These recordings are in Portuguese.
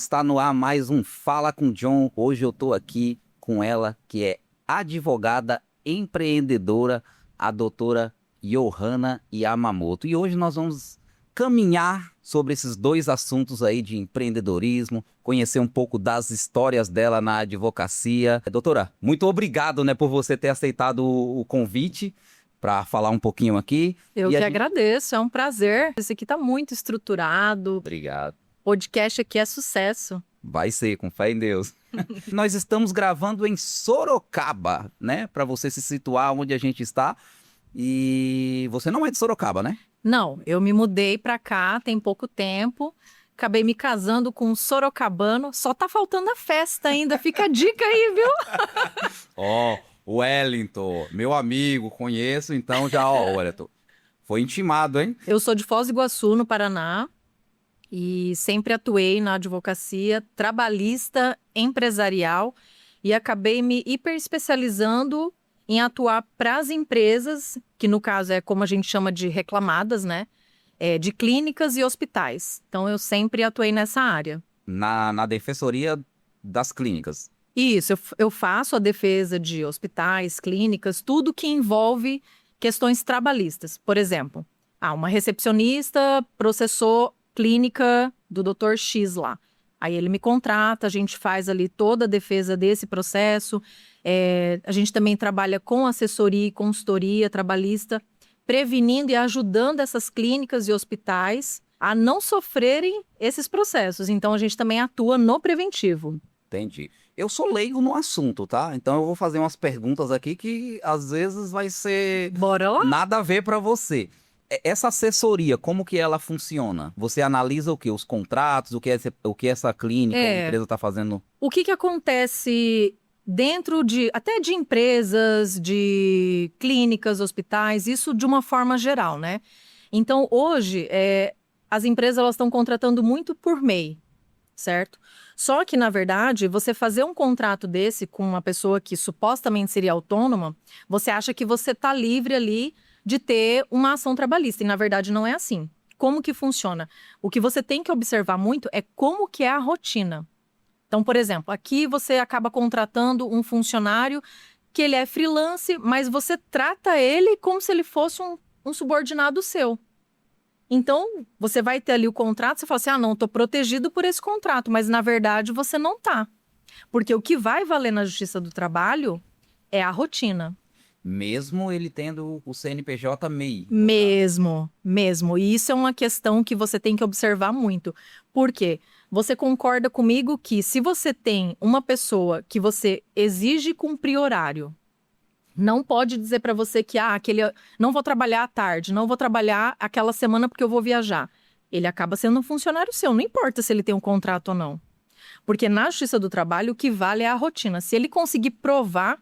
Está no ar mais um Fala com John. Hoje eu estou aqui com ela, que é advogada empreendedora, a doutora Johanna Yamamoto. E hoje nós vamos caminhar sobre esses dois assuntos aí de empreendedorismo, conhecer um pouco das histórias dela na advocacia. Doutora, muito obrigado, né, por você ter aceitado o convite para falar um pouquinho aqui. Eu que agradeço, é um prazer. Esse aqui está muito estruturado. Obrigado. Podcast aqui é sucesso. Vai ser, com fé em Deus. Nós estamos gravando em Sorocaba, né? Para você se situar onde a gente está. E você não é de Sorocaba, né? Não, eu me mudei para cá tem pouco tempo. Acabei me casando com um sorocabano. Só tá faltando a festa ainda. Fica a dica aí, viu? Ó, Wellington, meu amigo, conheço, então já, Wellington. Foi intimado, hein? Eu sou de Foz do Iguaçu, no Paraná. E sempre atuei na advocacia trabalhista, empresarial, e acabei me hiperespecializando em atuar para as empresas, que no caso é como a gente chama de reclamadas, né? De clínicas e hospitais. Então eu sempre atuei nessa área. Na defensoria das clínicas. Isso, eu faço a defesa de hospitais, clínicas, tudo que envolve questões trabalhistas. Por exemplo, uma recepcionista processou clínica do Dr. X lá. Aí ele me contrata, a gente faz ali toda a defesa desse processo. A gente também trabalha com assessoria e consultoria trabalhista, prevenindo e ajudando essas clínicas e hospitais a não sofrerem esses processos. Então a gente também atua no preventivo. Entendi. Eu sou leigo no assunto, tá? Então eu vou fazer umas perguntas aqui que às vezes vai ser Bora lá? nada a ver para você. Essa assessoria, como que ela funciona? Você analisa o quê? Os contratos, o que essa clínica ou empresa está fazendo? O que acontece dentro até de empresas, de clínicas, hospitais, isso de uma forma geral, né? Então, hoje, as empresas elas estão contratando muito por MEI, certo? Só que, na verdade, você fazer um contrato desse com uma pessoa que supostamente seria autônoma, você acha que você está livre ali de ter uma ação trabalhista, e na verdade não é assim. Como que funciona? O que você tem que observar muito é como que é a rotina. Então, por exemplo, aqui você acaba contratando um funcionário que ele é freelance, mas você trata ele como se ele fosse um subordinado seu. Então, você vai ter ali o contrato, você fala assim, não, estou protegido por esse contrato, mas na verdade você não está. Porque o que vai valer na Justiça do Trabalho é a rotina. Mesmo ele tendo o CNPJ MEI. Mesmo. E isso é uma questão que você tem que observar muito. Por quê? Você concorda comigo que se você tem uma pessoa que você exige cumprir horário, não pode dizer para você que não vou trabalhar à tarde, não vou trabalhar aquela semana porque eu vou viajar. Ele acaba sendo um funcionário seu, não importa se ele tem um contrato ou não. Porque na Justiça do Trabalho o que vale é a rotina. Se ele conseguir provar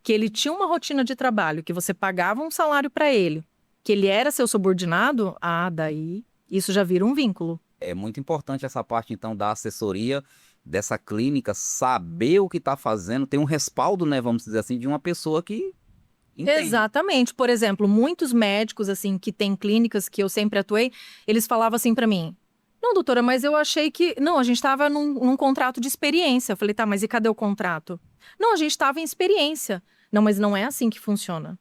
que ele tinha uma rotina de trabalho, que você pagava um salário para ele, que ele era seu subordinado, daí isso já vira um vínculo. É muito importante essa parte, então, da assessoria dessa clínica, saber o que está fazendo, ter um respaldo, né, vamos dizer assim, de uma pessoa que entende. Exatamente. Por exemplo, muitos médicos, assim, que têm clínicas que eu sempre atuei, eles falavam assim para mim, não, doutora, mas eu achei que... Não, a gente estava num contrato de experiência. Eu falei, tá, mas e cadê o contrato? Não, a gente estava em experiência. Não, mas não é assim que funciona.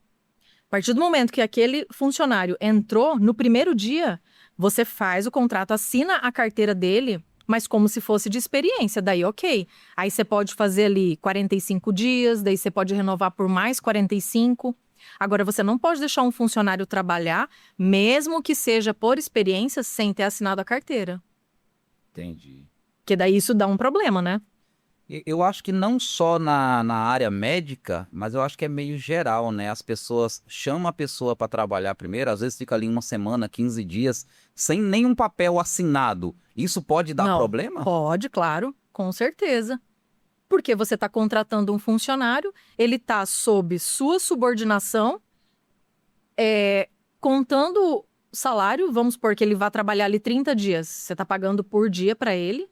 A partir do momento que aquele funcionário entrou, no primeiro dia, você faz o contrato, assina a carteira dele, mas como se fosse de experiência, daí ok. Aí você pode fazer ali 45 dias, daí você pode renovar por mais 45. Agora, você não pode deixar um funcionário trabalhar, mesmo que seja por experiência, sem ter assinado a carteira. Entendi. Porque daí isso dá um problema, né? Eu acho que não só na área médica, mas eu acho que é meio geral, né? As pessoas chamam a pessoa para trabalhar primeiro, às vezes fica ali uma semana, 15 dias, sem nenhum papel assinado. Isso pode dar problema? Pode, claro, com certeza. Porque você está contratando um funcionário, ele está sob sua subordinação, contando salário, vamos supor que ele vai trabalhar ali 30 dias, você está pagando por dia para ele.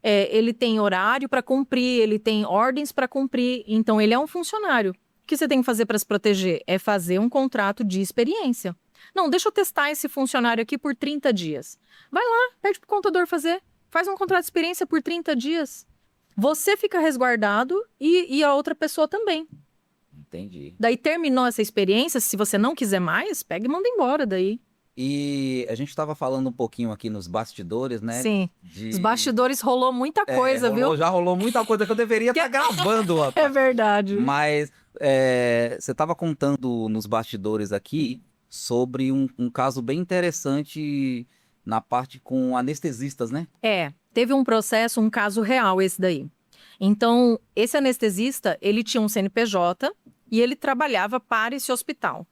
Ele tem horário para cumprir, ele tem ordens para cumprir, então ele é um funcionário. O que você tem que fazer para se proteger? É fazer um contrato de experiência. Não, deixa eu testar esse funcionário aqui por 30 dias. Vai lá, pede pro contador fazer. Faz um contrato de experiência por 30 dias. Você fica resguardado e a outra pessoa também. Entendi. Daí terminou essa experiência, se você não quiser mais, pega e manda embora daí. E a gente estava falando um pouquinho aqui nos bastidores, né? Sim, os bastidores rolou muita coisa, viu? Já rolou muita coisa que eu deveria estar gravando, rapaz. É verdade. Mas você estava contando nos bastidores aqui sobre um caso bem interessante na parte com anestesistas, né? Teve um processo, um caso real esse daí. Então, esse anestesista, ele tinha um CNPJ e ele trabalhava para esse hospital.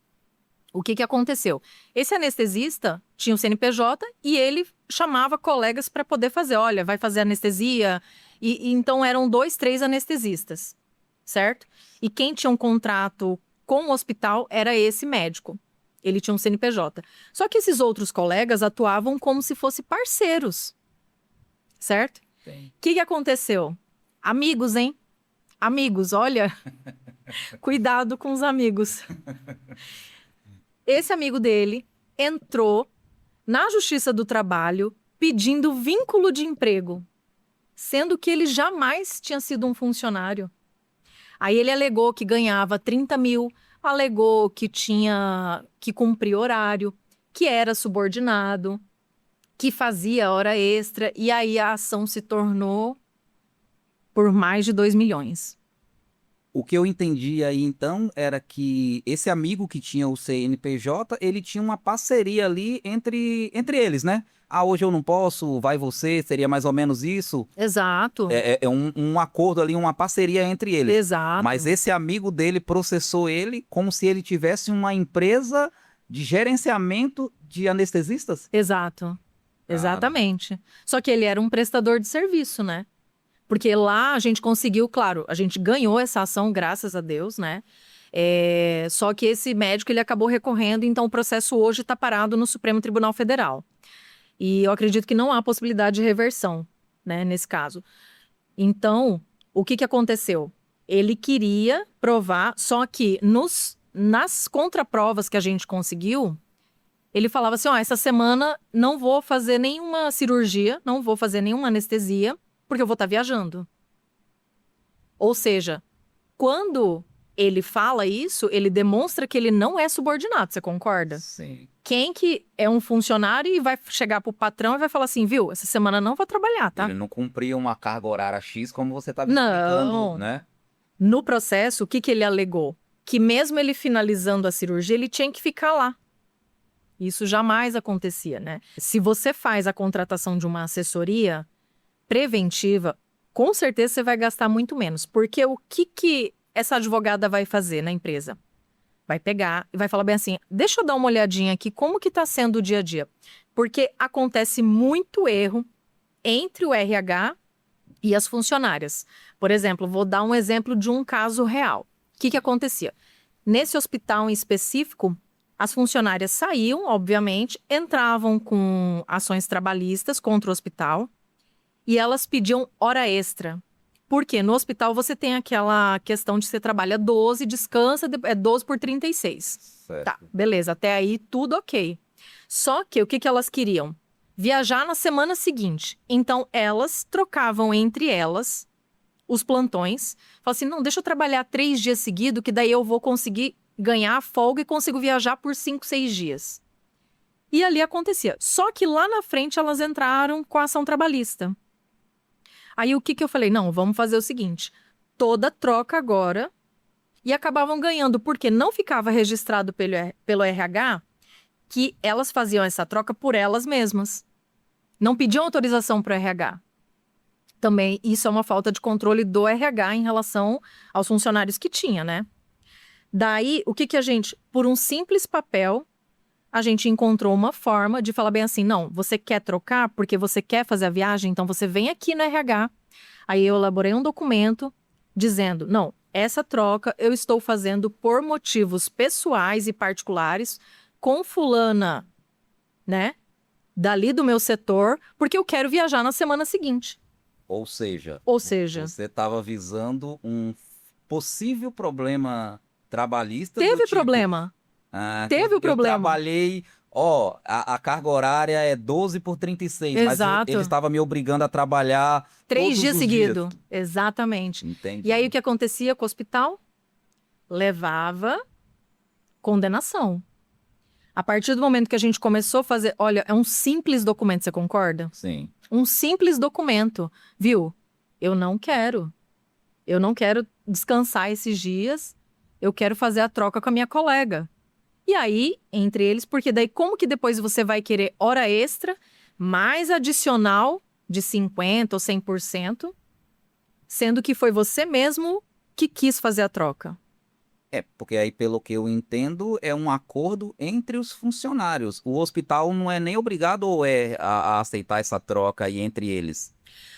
O que aconteceu? Esse anestesista tinha um CNPJ e ele chamava colegas para poder fazer. Olha, vai fazer anestesia. E então eram 2, 3 anestesistas, certo? E quem tinha um contrato com o hospital era esse médico. Ele tinha um CNPJ. Só que esses outros colegas atuavam como se fossem parceiros, certo? O que aconteceu? Amigos, hein? Amigos, olha. Cuidado com os amigos. Esse amigo dele entrou na Justiça do Trabalho pedindo vínculo de emprego, sendo que ele jamais tinha sido um funcionário. Aí ele alegou que ganhava 30 mil, alegou que tinha que cumprir horário, que era subordinado, que fazia hora extra, e aí a ação se tornou por mais de 2 milhões. O que eu entendi aí, então, era que esse amigo que tinha o CNPJ, ele tinha uma parceria ali entre eles, né? Ah, hoje eu não posso, vai você, seria mais ou menos isso? Exato. É um acordo ali, uma parceria entre eles. Exato. Mas esse amigo dele processou ele como se ele tivesse uma empresa de gerenciamento de anestesistas? Exato. Exatamente. Só que ele era um prestador de serviço, né? Porque lá a gente conseguiu, claro, a gente ganhou essa ação, graças a Deus, né? Só que esse médico, ele acabou recorrendo, então o processo hoje está parado no Supremo Tribunal Federal. E eu acredito que não há possibilidade de reversão, né, nesse caso. Então, o que aconteceu? Ele queria provar, só que nas contraprovas que a gente conseguiu, ele falava assim, essa semana não vou fazer nenhuma cirurgia, não vou fazer nenhuma anestesia, porque eu vou estar viajando. Ou seja, quando ele fala isso, ele demonstra que ele não é subordinado, você concorda? Sim. Quem que é um funcionário e vai chegar pro patrão e vai falar assim, viu, essa semana não vou trabalhar, tá? Ele não cumpria uma carga horária X como você estava explicando, né? No processo, o que ele alegou? Que mesmo ele finalizando a cirurgia, ele tinha que ficar lá. Isso jamais acontecia, né? Se você faz a contratação de uma assessoria preventiva, com certeza você vai gastar muito menos. Porque o que essa advogada vai fazer na empresa? Vai pegar e vai falar bem assim, deixa eu dar uma olhadinha aqui como que está sendo o dia a dia. Porque acontece muito erro entre o RH e as funcionárias. Por exemplo, vou dar um exemplo de um caso real. O que acontecia? Nesse hospital em específico, as funcionárias saíam, obviamente, entravam com ações trabalhistas contra o hospital, e elas pediam hora extra. Porque no hospital você tem aquela questão de você trabalha 12, descansa, é 12 por 36. Certo. Tá, beleza, até aí tudo ok. Só que o que elas queriam? Viajar na semana seguinte. Então elas trocavam entre elas os plantões. Falavam assim, não, deixa eu trabalhar 3 dias seguidos, que daí eu vou conseguir ganhar a folga e consigo viajar por 5, 6 dias. E ali acontecia. Só que lá na frente elas entraram com a ação trabalhista. Aí o que eu falei? Não, vamos fazer o seguinte, toda troca agora, e acabavam ganhando, porque não ficava registrado pelo RH que elas faziam essa troca por elas mesmas. Não pediam autorização para o RH. Também isso é uma falta de controle do RH em relação aos funcionários que tinha, né? Daí, o que a gente, por um simples papel, a gente encontrou uma forma de falar bem assim, não, você quer trocar porque você quer fazer a viagem, então você vem aqui no RH. Aí eu elaborei um documento dizendo, não, essa troca eu estou fazendo por motivos pessoais e particulares com fulana, né, dali do meu setor, porque eu quero viajar na semana seguinte. Ou seja, você estava visando um possível problema trabalhista. Teve problema. Ah, Teve o problema. Eu trabalhei Ó, a carga horária é 12 por 36, mas Exato. ele estava me obrigando a trabalhar 3 todos dias os seguidos. Exatamente. Entendi. E aí o que acontecia com o hospital? Levava condenação. A partir do momento que a gente começou a fazer, olha, é um simples documento, você concorda? Sim. Um simples documento, viu? Eu não quero. Eu não quero descansar esses dias. Eu quero fazer a troca com a minha colega. E aí, entre eles, porque daí como que depois você vai querer hora extra, mais adicional de 50% ou 100%, sendo que foi você mesmo que quis fazer a troca? É, porque aí, pelo que eu entendo, é um acordo entre os funcionários. O hospital não é nem obrigado ou a aceitar essa troca aí entre eles.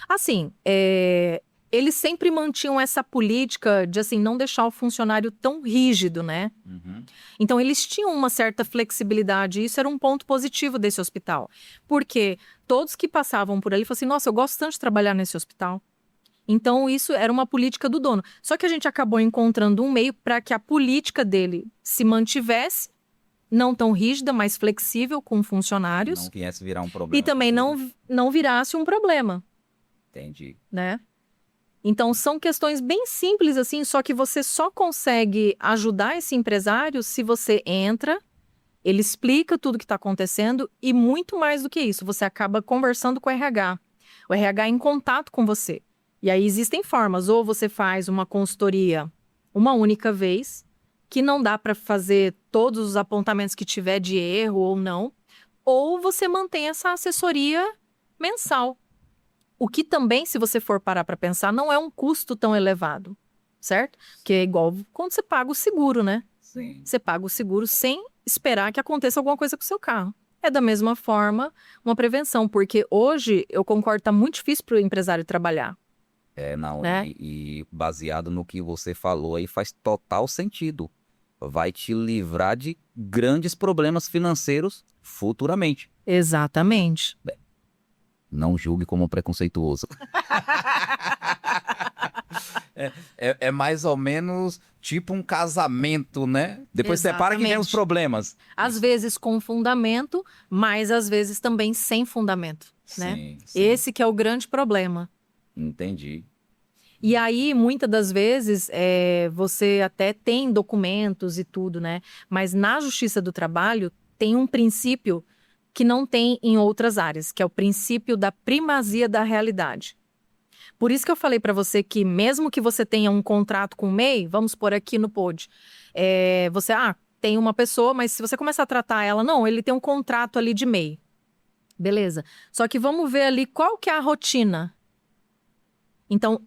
Assim, eles sempre mantinham essa política de assim não deixar o funcionário tão rígido, né? Uhum. Então eles tinham uma certa flexibilidade, e isso era um ponto positivo desse hospital. Porque todos que passavam por ali falavam assim: nossa, eu gosto tanto de trabalhar nesse hospital. Então isso era uma política do dono. Só que a gente acabou encontrando um meio para que a política dele se mantivesse, não tão rígida, mas flexível com funcionários, Não viesse virar um problema. e também não virasse um problema, Entendi. né? Então são questões bem simples assim, só que você só consegue ajudar esse empresário se você entra, ele explica tudo o que está acontecendo e muito mais do que isso, você acaba conversando com o RH. O RH é em contato com você. E aí existem formas, ou você faz uma consultoria uma única vez, que não dá para fazer todos os apontamentos que tiver de erro ou não, ou você mantém essa assessoria mensal. O que também, se você for parar para pensar, não é um custo tão elevado, certo? Porque é igual quando você paga o seguro, né? Sim. Você paga o seguro sem esperar que aconteça alguma coisa com o seu carro. É da mesma forma uma prevenção, porque hoje, eu concordo, está muito difícil para o empresário trabalhar. Não, Né? e baseado no que você falou aí, faz total sentido. Vai te livrar de grandes problemas financeiros futuramente. Exatamente. Não julgue como preconceituoso. É mais ou menos tipo um casamento, né? Depois separa que vem os Exatamente. problemas. Às vezes com fundamento, mas às vezes também sem fundamento, né? Sim, sim. Esse que é o grande problema. Entendi. E aí, muitas das vezes, você até tem documentos e tudo, né? Mas na Justiça do Trabalho tem um princípio que não tem em outras áreas, que é o princípio da primazia da realidade. Por isso que eu falei para você que mesmo que você tenha um contrato com o MEI, vamos por aqui no POD, você tem uma pessoa, mas se você começar a tratar ela, não, ele tem um contrato ali de MEI. Beleza. Só que vamos ver ali qual que é a rotina. Então,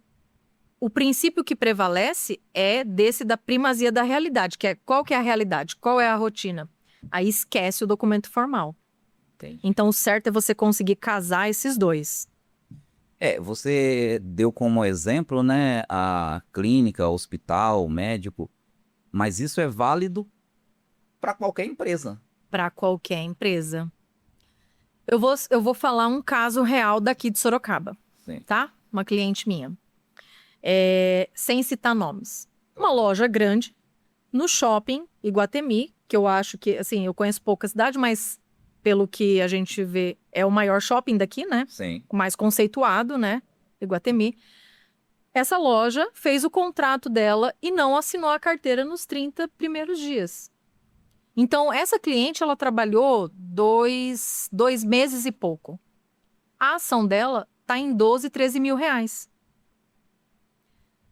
o princípio que prevalece é desse da primazia da realidade, que é qual que é a realidade, qual é a rotina. Aí esquece o documento formal. Entendi. Então, o certo é você conseguir casar esses dois. Você deu como exemplo, né, a clínica, o hospital, o médico, mas isso é válido para qualquer empresa. Para qualquer empresa. Eu vou falar um caso real daqui de Sorocaba, Sim. tá? Uma cliente minha. Sem citar nomes. Uma loja grande, no shopping Iguatemi, que eu acho que, assim, eu conheço pouca cidade, mas pelo que a gente vê, é o maior shopping daqui, né? Sim. O mais conceituado, né? Iguatemi. Essa loja fez o contrato dela e não assinou a carteira nos 30 primeiros dias. Então, essa cliente, ela trabalhou dois meses e pouco. A ação dela está em 12, 13 mil reais.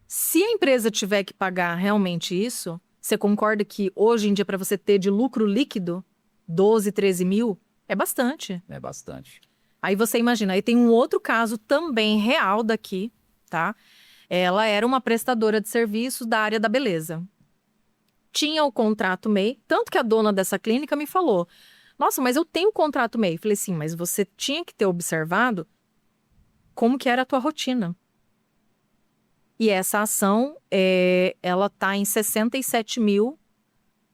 Se a empresa tiver que pagar realmente isso, você concorda que hoje em dia, para você ter de lucro líquido, 12, 13 mil, é bastante. É bastante. Aí você imagina, aí tem um outro caso também real daqui, tá? Ela era uma prestadora de serviços da área da beleza. Tinha o contrato MEI, tanto que a dona dessa clínica me falou: nossa, mas eu tenho o contrato MEI. Falei assim, mas você tinha que ter observado como que era a tua rotina. E essa ação, ela está em 67 mil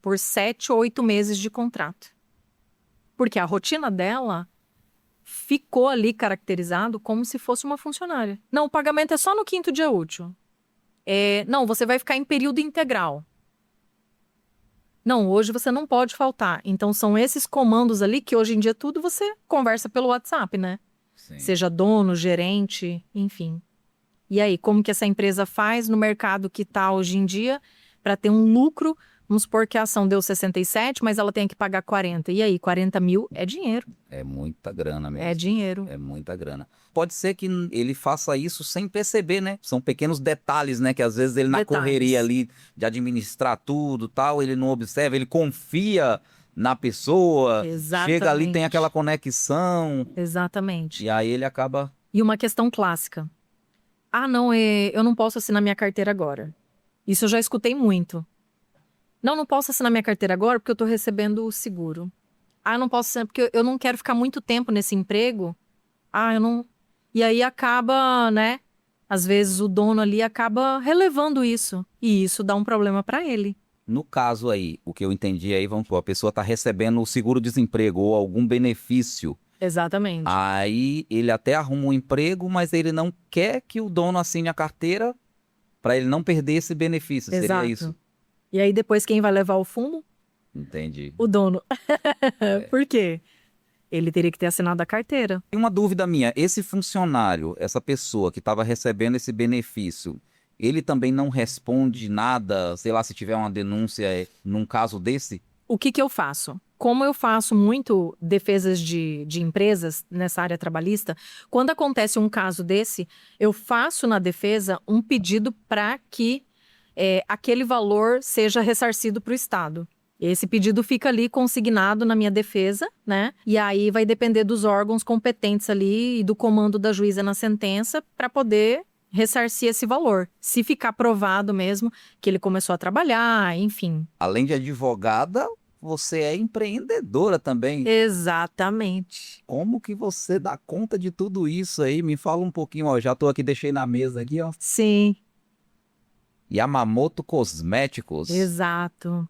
por 7 ou 8 meses de contrato. Porque a rotina dela ficou ali caracterizado como se fosse uma funcionária. Não, o pagamento é só no 5º dia útil. Não, você vai ficar em período integral. Não, hoje você não pode faltar. Então são esses comandos ali que hoje em dia tudo você conversa pelo WhatsApp, né? Sim. Seja dono, gerente, enfim. E aí, como que essa empresa faz no mercado que está hoje em dia para ter um lucro? Vamos supor que a ação deu 67, mas ela tem que pagar 40. E aí, 40 mil é dinheiro. É muita grana mesmo. É dinheiro. É muita grana. Pode ser que ele faça isso sem perceber, né? São pequenos detalhes, né? Que às vezes ele na Detalhes. correria ali de administrar tudo, tal, ele não observa, ele confia na pessoa, chega ali, tem Exatamente. aquela conexão, Exatamente. e aí ele acaba... E uma questão clássica. Ah, não, eu não posso assinar minha carteira agora. Isso eu já escutei muito. Não posso assinar minha carteira agora porque eu estou recebendo o seguro. Ah, eu não posso assinar porque eu não quero ficar muito tempo nesse emprego. Ah, eu não... E aí acaba, né? Às vezes o dono ali acaba relevando isso. E isso dá um problema para ele. No caso aí, o que eu entendi aí, vamos supor, a pessoa está recebendo o seguro-desemprego ou algum benefício. Exatamente. Aí ele até arruma um emprego, mas ele não quer que o dono assine a carteira para ele não perder esse benefício. Exato. Seria isso? E aí depois quem vai levar o fumo? Entendi. O dono. Por quê? Ele teria que ter assinado a carteira. Tem uma dúvida minha, esse funcionário, essa pessoa que estava recebendo esse benefício, ele também não responde nada, sei lá, se tiver uma denúncia num caso desse? O que eu faço? Como eu faço muito defesas de empresas nessa área trabalhista, quando acontece um caso desse, eu faço na defesa um pedido para que aquele valor seja ressarcido para o Estado. Esse pedido fica ali consignado na minha defesa, né? E aí vai depender dos órgãos competentes ali e do comando da juíza na sentença para poder ressarcir esse valor. Se ficar provado mesmo que ele começou a trabalhar, enfim. Além de advogada, você é empreendedora também. Exatamente. Como que você dá conta de tudo isso aí? Me fala um pouquinho, ó. Já tô aqui, deixei na mesa aqui, ó. Sim. Yamamoto Cosméticos. Exato.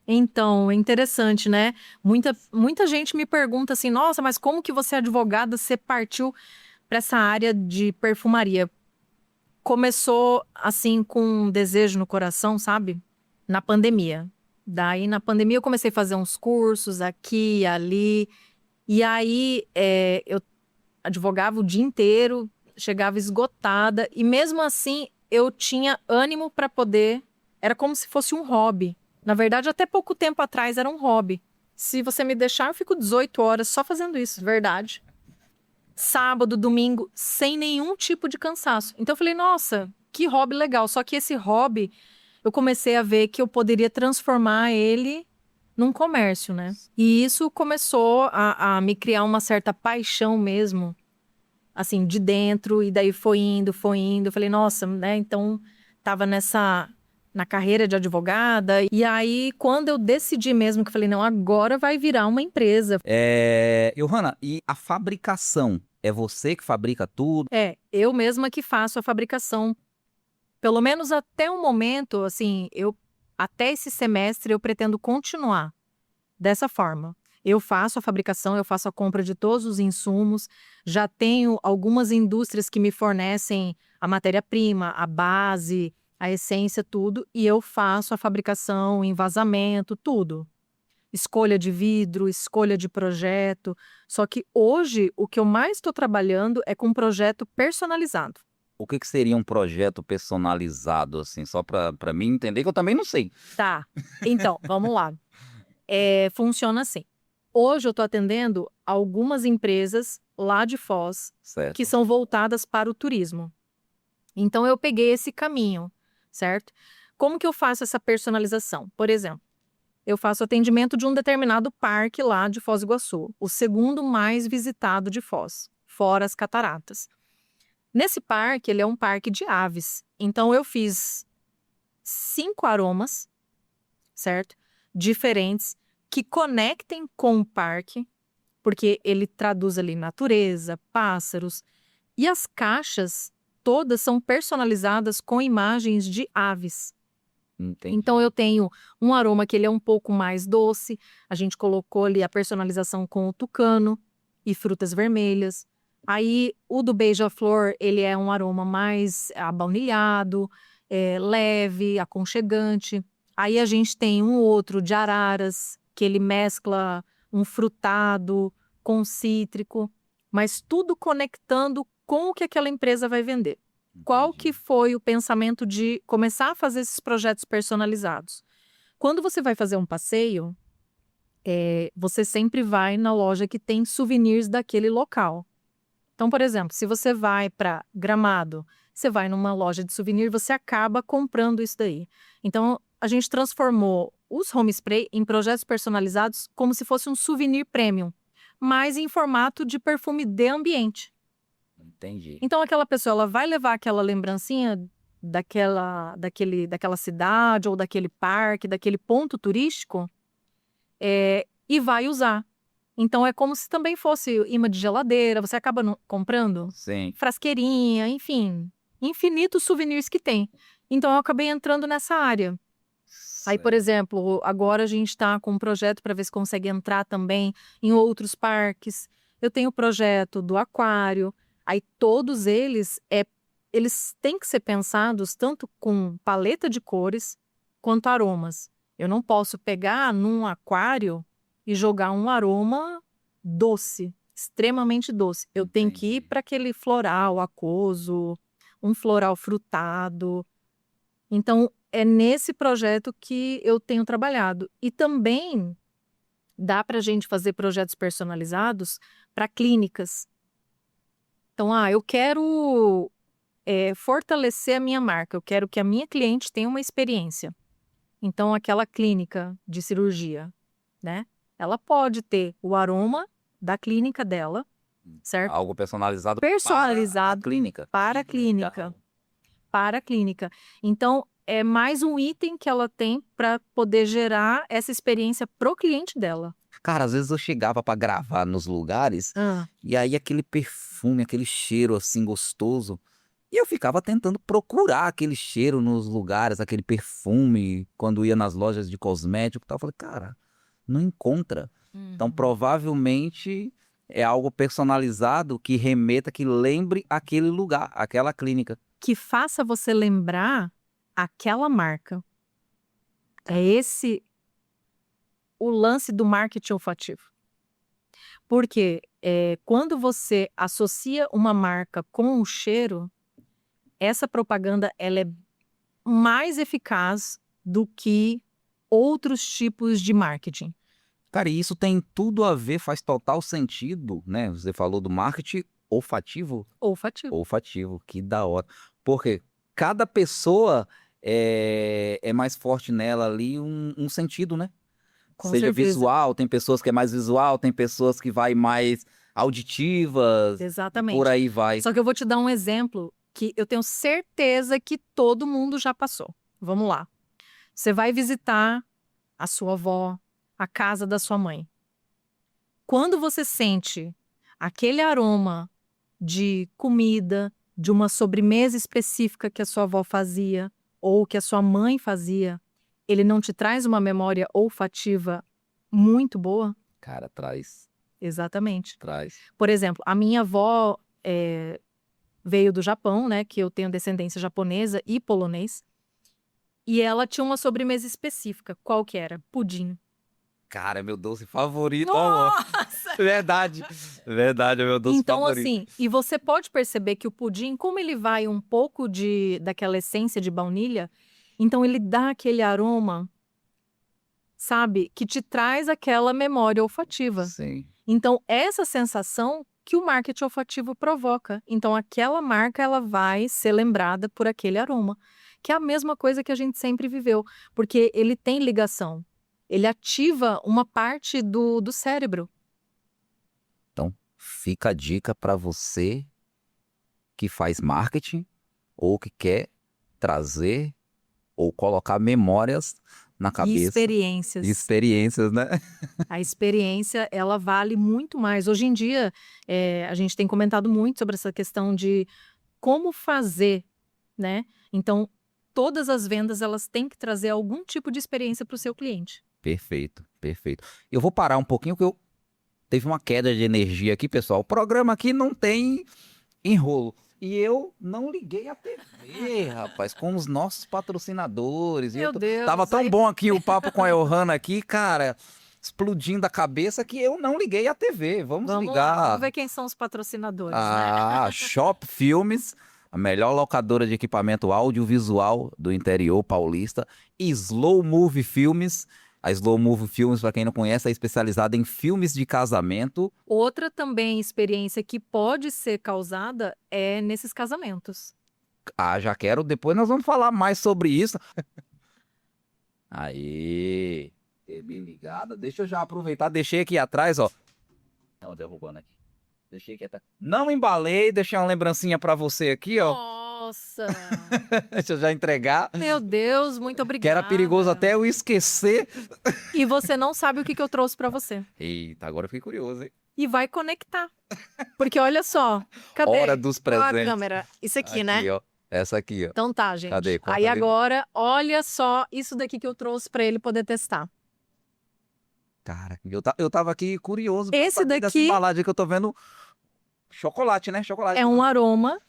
Então, é interessante, né? Muita gente me pergunta assim, nossa, mas como que você, advogada, você partiu para essa área de perfumaria? Começou, assim, com um desejo no coração, sabe? Na pandemia. Daí, na pandemia, eu comecei a fazer uns cursos aqui e ali. E aí, eu advogava o dia inteiro, chegava esgotada. E mesmo assim, eu tinha ânimo para poder... Era como se fosse um hobby. Na verdade, até pouco tempo atrás era um hobby. Se você me deixar, eu fico 18 horas só fazendo isso, verdade. Sábado, domingo, sem nenhum tipo de cansaço. Então eu falei, nossa, que hobby legal. Só que esse hobby, eu comecei a ver que eu poderia transformar ele num comércio, né? E isso começou a me criar uma certa paixão mesmo, assim, de dentro. E daí foi indo, foi indo. Eu falei, nossa, né? Então, tava na carreira de advogada. E aí, quando eu decidi mesmo, que eu falei, não, agora vai virar uma empresa. Johanna, e a fabricação? É você que fabrica tudo? Eu mesma que faço a fabricação. Pelo menos até o momento, assim, até esse semestre eu pretendo continuar dessa forma. Eu faço a fabricação, eu faço a compra de todos os insumos, já tenho algumas indústrias que me fornecem a matéria-prima, a base, a essência, tudo, e eu faço a fabricação, envasamento, tudo. Escolha de vidro, escolha de projeto. Só que hoje o que eu mais estou trabalhando é com um projeto personalizado. O que seria um projeto personalizado, assim, só para mim entender, que eu também não sei. Tá, então, vamos lá. Funciona assim. Hoje eu estou atendendo algumas empresas lá de Foz, Certo. que são voltadas para o turismo. Então eu peguei esse caminho, certo? Como que eu faço essa personalização? Por exemplo, eu faço atendimento de um determinado parque lá de Foz do Iguaçu, o segundo mais visitado de Foz, fora as cataratas. Nesse parque, ele é um parque de aves. Então eu fiz 5 aromas, certo? Diferentes, que conectem com o parque, porque ele traduz ali natureza, pássaros. E as caixas todas são personalizadas com imagens de aves. Entendi. Então eu tenho um aroma que ele é um pouco mais doce. A gente colocou ali a personalização com o tucano e frutas vermelhas. Aí o do beija-flor, ele é um aroma mais abaunilhado, leve, aconchegante. Aí a gente tem um outro de araras, que ele mescla um frutado com cítrico, mas tudo conectando com o que aquela empresa vai vender. Qual que foi o pensamento de começar a fazer esses projetos personalizados? Quando você vai fazer um passeio, você sempre vai na loja que tem souvenirs daquele local. Então, por exemplo, se você vai para Gramado, você vai numa loja de souvenir, você acaba comprando isso daí. Então, a gente transformou os home spray em projetos personalizados como se fosse um souvenir premium, mas em formato de perfume de ambiente. Entendi. Então, aquela pessoa ela vai levar aquela lembrancinha daquela cidade ou daquele parque, daquele ponto turístico, e vai usar. Então, é como se também fosse imã de geladeira, você acaba comprando Sim. frasqueirinha, enfim, infinitos souvenirs que tem. Então, eu acabei entrando nessa área. Aí, por exemplo, agora a gente está com um projeto para ver se consegue entrar também em outros parques. Eu tenho o projeto do aquário. Aí, todos eles têm que ser pensados tanto com paleta de cores quanto aromas. Eu não posso pegar num aquário e jogar um aroma doce, extremamente doce. Eu tenho que ir para aquele floral aquoso, um floral frutado. Então, é nesse projeto que eu tenho trabalhado. E também dá para a gente fazer projetos personalizados para clínicas. Então, eu quero fortalecer a minha marca, eu quero que a minha cliente tenha uma experiência. Então, aquela clínica de cirurgia, né? Ela pode ter o aroma da clínica dela, certo? Algo personalizado Personalizado para a clínica. para a clínica. Para a clínica. Então, é mais um item que ela tem para poder gerar essa experiência pro cliente dela. Cara, às vezes eu chegava pra gravar nos lugares e aí aquele perfume, aquele cheiro assim gostoso, e eu ficava tentando procurar aquele cheiro nos lugares, aquele perfume, quando ia nas lojas de cosmético e tal. Eu falei, cara, não encontra. Então, provavelmente é algo personalizado que remeta, que lembre aquele lugar, aquela clínica. Que faça você lembrar aquela marca. É esse o lance do marketing olfativo. Porque quando você associa uma marca com o cheiro, essa propaganda ela é mais eficaz do que outros tipos de marketing. Cara, e isso tem tudo a ver, faz total sentido, né? Você falou do marketing olfativo. Olfativo. Olfativo, que da hora. Porque cada pessoa é mais forte nela ali um sentido, né? Com Seja certeza. visual, tem pessoas que é mais visual, tem pessoas que vai mais auditivas, Exatamente. por aí vai. Só que eu vou te dar um exemplo que eu tenho certeza que todo mundo já passou. Vamos lá. Você vai visitar a sua avó, a casa da sua mãe. Quando você sente aquele aroma de comida, de uma sobremesa específica que a sua avó fazia ou que a sua mãe fazia, ele não te traz uma memória olfativa muito boa? Cara, traz. Exatamente. Traz. Por exemplo, a minha avó veio do Japão, né? Que eu tenho descendência japonesa e polonês. E ela tinha uma sobremesa específica. Qual que era? Pudim. Cara, é meu doce favorito. Nossa! Verdade. Verdade, é meu doce Então, favorito. assim, e você pode perceber que o pudim, como ele vai um pouco daquela essência de baunilha, então ele dá aquele aroma, sabe? Que te traz aquela memória olfativa. Sim. Então, essa sensação que o marketing olfativo provoca. Então, aquela marca, ela vai ser lembrada por aquele aroma. Que é a mesma coisa que a gente sempre viveu. Porque ele tem ligação. Ele ativa uma parte do cérebro. Então, fica a dica para você que faz marketing ou que quer trazer ou colocar memórias na E cabeça. experiências. Experiências, né? A experiência, ela vale muito mais. Hoje em dia, a gente tem comentado muito sobre essa questão de como fazer, né? Então, todas as vendas, elas têm que trazer algum tipo de experiência para o seu cliente. Perfeito, perfeito. Eu vou parar um pouquinho porque teve uma queda de energia aqui, pessoal. O programa aqui não tem enrolo. E eu não liguei a TV, rapaz, com os nossos patrocinadores. E Meu Deus. tava tão aí- bom aqui o papo com a Johanna aqui, cara, explodindo a cabeça que eu não liguei a TV. Vamos Vamos ligar. lá, vamos ver quem são os patrocinadores, né? Ah, Shop Filmes, a melhor locadora de equipamento audiovisual do interior paulista. Slow Movie Filmes. A Slow Movie Filmes, para quem não conhece, é especializada em filmes de casamento. Outra também experiência que pode ser causada é nesses casamentos. Ah, já quero. Depois nós vamos falar mais sobre isso. Aí, TV ligada. Deixa eu já aproveitar. Deixei aqui atrás, ó. Não, derrubando aqui. Deixei aqui atrás. Não embalei. Deixei uma lembrancinha para você aqui, ó. Nossa! Deixa eu já entregar. Meu Deus, muito Que obrigada. era perigoso até eu esquecer. E você não sabe o que eu trouxe pra você. Eita, agora eu fiquei curioso, hein? E vai conectar. Porque olha só, cadê? Hora dos Ó a presentes. câmera. Isso aqui, né? Ó. Essa aqui, ó. Então tá, gente. Cadê? Conta Aí ali. agora, olha só isso daqui que eu trouxe pra ele poder testar. Cara, eu tava aqui curioso. pra Esse saber dessa daqui- embalagem que eu tô vendo. Chocolate, né? Chocolate. É um aroma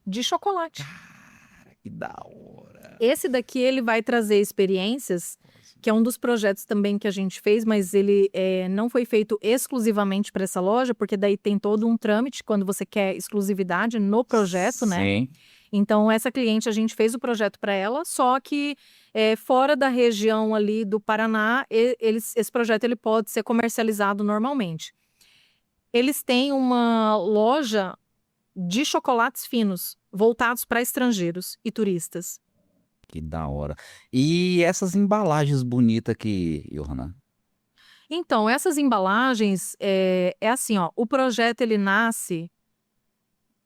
de chocolate. Cara, que da hora. Esse daqui ele vai trazer experiências, que é um dos projetos também que a gente fez, mas ele não foi feito exclusivamente para essa loja, porque daí tem todo um trâmite quando você quer exclusividade no projeto, né? Sim. Então, essa cliente, a gente fez o projeto para ela, só que fora da região ali do Paraná, esse projeto ele pode ser comercializado normalmente. Eles têm uma loja de chocolates finos, voltados para estrangeiros e turistas. Que da hora. E essas embalagens bonitas aqui, Johanna? Então, essas embalagens, é assim, ó, o projeto ele nasce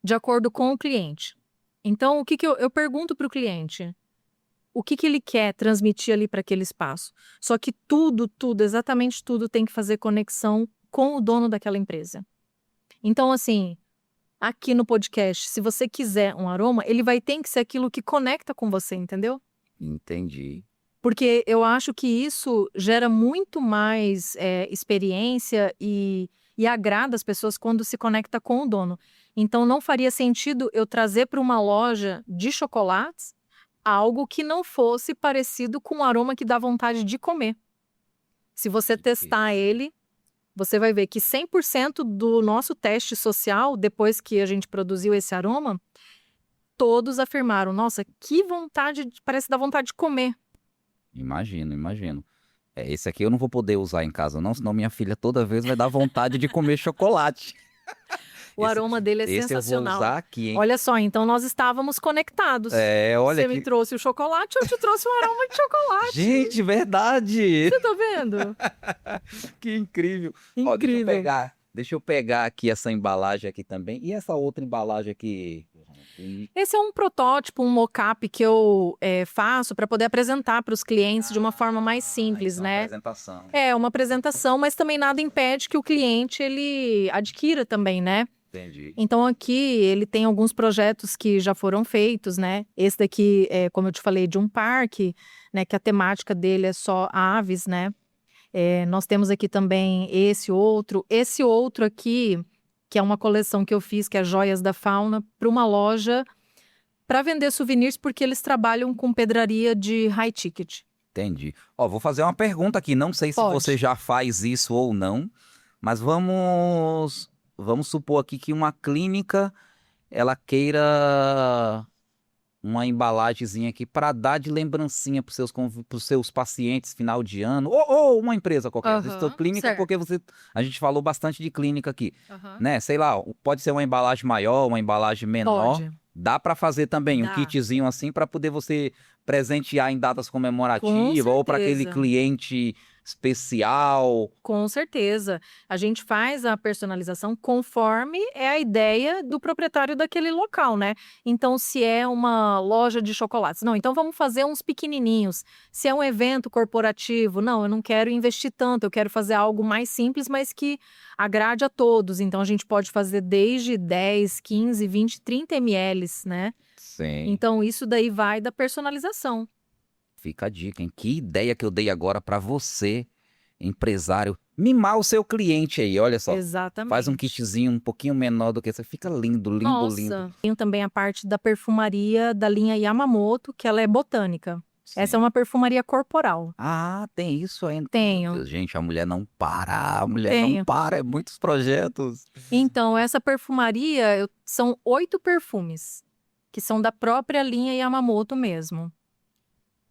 de acordo com o cliente. Então, o que eu pergunto para o cliente? O que ele quer transmitir ali para aquele espaço? Só que tudo, exatamente tudo tem que fazer conexão com o dono daquela empresa. Então, assim, aqui no podcast, se você quiser um aroma, ele vai ter que ser aquilo que conecta com você, entendeu? Entendi. Porque eu acho que isso gera muito mais experiência e agrada as pessoas quando se conecta com o dono. Então, não faria sentido eu trazer para uma loja de chocolates algo que não fosse parecido com o aroma que dá vontade de comer. Se você testar ele, você vai ver que 100% do nosso teste social, depois que a gente produziu esse aroma, todos afirmaram, nossa, que vontade, parece dar vontade de comer. Imagino. Esse aqui eu não vou poder usar em casa, não, senão minha filha toda vez vai dar vontade de comer chocolate. O aroma dele é Esse eu vou sensacional. usar aqui, hein? Olha só, então nós estávamos conectados. Olha Você me trouxe o chocolate, eu te trouxe o aroma de chocolate. Gente, verdade! Você tá vendo? Que incrível. Ó, Incrível. deixa eu pegar aqui essa embalagem aqui também. E essa outra embalagem aqui? Esse é um protótipo, um mock-up que eu faço para poder apresentar para os clientes de uma forma mais simples, então, né? Apresentação. É uma apresentação, mas também nada impede que o cliente ele adquira também, né? Entendi. Então aqui ele tem alguns projetos que já foram feitos, né? Esse daqui é, como eu te falei, de um parque, né? Que a temática dele é só aves, né? Nós temos aqui também esse outro aqui, que é uma coleção que eu fiz, que é Joias da Fauna, para uma loja para vender souvenirs, porque eles trabalham com pedraria de high ticket. Entendi. Ó, vou fazer uma pergunta aqui. Não sei se Pode. você já faz isso ou não, mas vamos supor aqui que uma clínica ela queira uma embalagenzinha aqui para dar de lembrancinha para os seus pacientes final de ano ou uma empresa qualquer. Às vezes, clínica, certo. porque a gente falou bastante de clínica aqui, né? Sei lá, pode ser uma embalagem maior, uma embalagem menor. Pode. Dá para fazer também um Dá. kitzinho assim para poder você presentear em datas comemorativas ou para aquele certeza. cliente especial. Com certeza. A gente faz a personalização conforme é a ideia do proprietário daquele local, né? Então, se é uma loja de chocolates, não, então vamos fazer uns pequenininhos. Se é um evento corporativo, não, eu não quero investir tanto, eu quero fazer algo mais simples, mas que agrade a todos. Então, a gente pode fazer desde 10, 15, 20, 30 ml, né? Sim. Então, isso daí vai da personalização. Fica a dica, hein? Que ideia que eu dei agora para você empresário, mimar o seu cliente aí, olha só. Exatamente. Faz um kitzinho um pouquinho menor do que esse, fica lindo, lindo, Nossa. lindo. Tenho também a parte da perfumaria da linha Yamamoto, que ela é botânica. Essa é uma perfumaria corporal. Ah, tem isso ainda. Tenho. Deus, gente, a mulher não para, a mulher Tenho. não para, é muitos projetos. Então, essa perfumaria são 8 perfumes, que são da própria linha Yamamoto mesmo.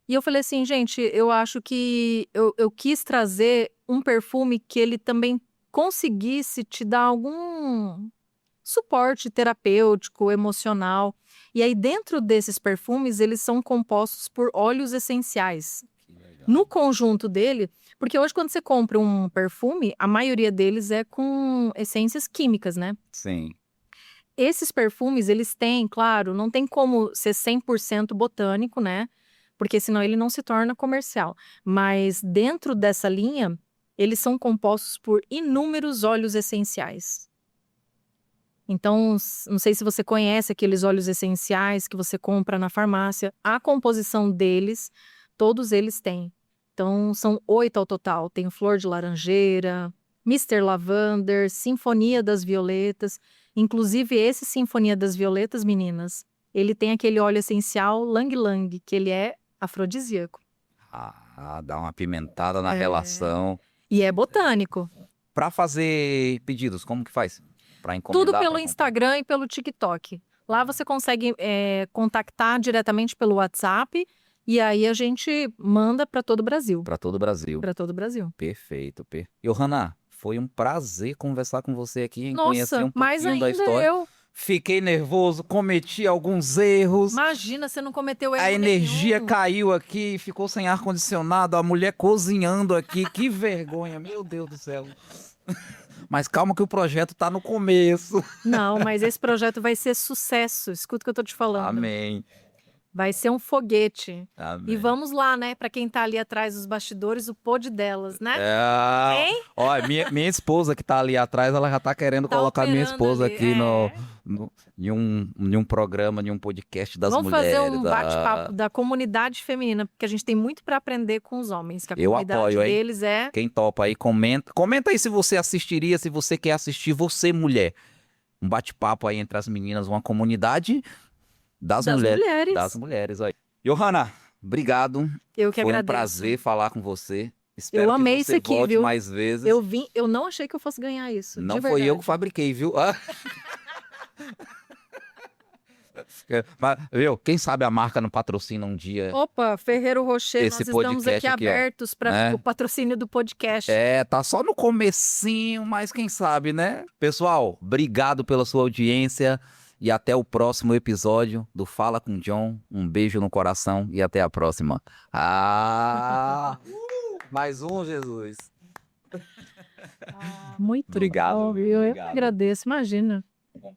E eu falei assim, gente, eu acho que eu quis trazer um perfume que ele também conseguisse te dar algum suporte terapêutico, emocional. E aí, dentro desses perfumes, eles são compostos por óleos essenciais. No conjunto dele, porque hoje quando você compra um perfume, a maioria deles é com essências químicas, né? Sim. Esses perfumes, eles têm, claro, não tem como ser 100% botânico, né? Porque senão ele não se torna comercial. Mas dentro dessa linha, eles são compostos por inúmeros óleos essenciais. Então, não sei se você conhece aqueles óleos essenciais que você compra na farmácia. A composição deles, todos eles têm. Então, são 8 ao total. Tem flor de laranjeira, Mr. Lavender, Sinfonia das Violetas. Inclusive, esse Sinfonia das Violetas, meninas, ele tem aquele óleo essencial Lang Lang, que ele é afrodisíaco. Ah, dá uma pimentada na relação. E é botânico. Para fazer pedidos, como que faz? Para encomendar? Tudo pelo Instagram e pelo TikTok. Lá você consegue contactar diretamente pelo WhatsApp e aí a gente manda para todo o Brasil. Para todo o Brasil. Para todo o Brasil. Perfeito. Johanna, foi um prazer conversar com você aqui, conhecer um mais pouquinho da ainda história. eu. Fiquei nervoso, cometi alguns erros. Imagina, você não cometeu erro A energia nenhum. caiu aqui, ficou sem ar-condicionado, a mulher cozinhando aqui. Que vergonha, meu Deus do céu. Mas calma que o projeto tá no começo. Não, mas esse projeto vai ser sucesso. Escuta o que eu tô te falando. Amém. Vai ser um foguete. Amém. E vamos lá, né? Para quem tá ali atrás dos bastidores, o pod delas, né? Hein? Ó, minha esposa que tá ali atrás, ela já tá querendo Tá colocar minha operando esposa ali, aqui em um programa, em um podcast das Vamos mulheres. fazer um bate-papo da comunidade feminina, porque a gente tem muito para aprender com os homens, que a Eu comunidade apoio, hein? deles é... Quem topa aí, comenta. Comenta aí se você assistiria, se você quer assistir, você mulher. Um bate-papo aí entre as meninas, uma comunidade das mulheres. Das mulheres, aí. Johanna, obrigado. Eu que Foi agradeço. um prazer falar com você. Espero Eu amei que isso você aqui, volte viu? mais vezes. Eu não achei que eu fosse ganhar isso. Não de foi verdade. eu que fabriquei, viu? Mas, viu? Quem sabe a marca não patrocina um dia. Opa, Ferreiro Rocher, Esse nós estamos podcast aqui aqui, ó, abertos para né? o patrocínio do podcast. Tá só no comecinho, mas quem sabe, né? Pessoal, obrigado pela sua audiência e até o próximo episódio do Fala com John. Um beijo no coração e até a próxima. Mais um, Jesus. Muito Obrigado. bom, viu? Eu Obrigado. agradeço, imagina. Bom.